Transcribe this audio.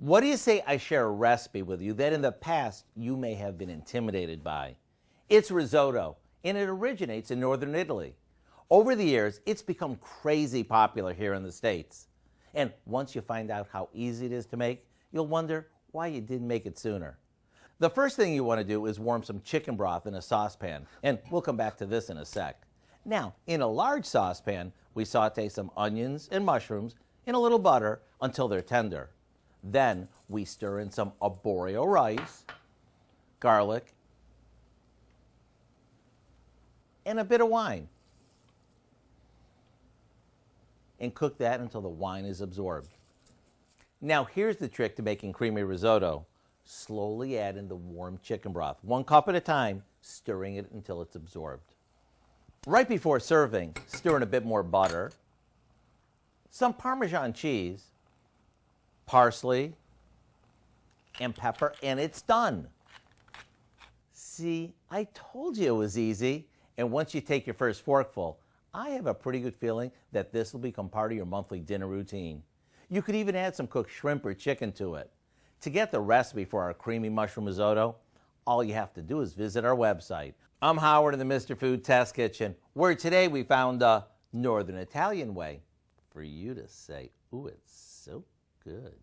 What do you say I share a recipe with you that in the past you may have been intimidated by? It's risotto, and it originates in northern Italy. Over the years, it's become crazy popular here in the States. And once you find out how easy it is to make, you'll wonder why you didn't make it sooner. The first thing you want to do is warm some chicken broth in a saucepan, and we'll come back to this in a sec. Now, in a large saucepan, we saute some onions and mushrooms in a little butter until they're tender. Then we stir in some arborio rice, garlic, and a bit of wine. And cook that until the wine is absorbed. Now here's the trick to making creamy risotto. Slowly add in the warm chicken broth, 1 cup at a time, stirring it until it's absorbed. Right before serving, stir in a bit more butter, some Parmesan cheese, parsley, and pepper, and it's done. See, I told you it was easy. And once you take your first forkful, I have a pretty good feeling that this will become part of your monthly dinner routine. You could even add some cooked shrimp or chicken to it. To get the recipe for our creamy mushroom risotto, all you have to do is visit our website. I'm Howard in the Mr. Food Test Kitchen, where today we found a Northern Italian way for you to say, ooh, it's so good.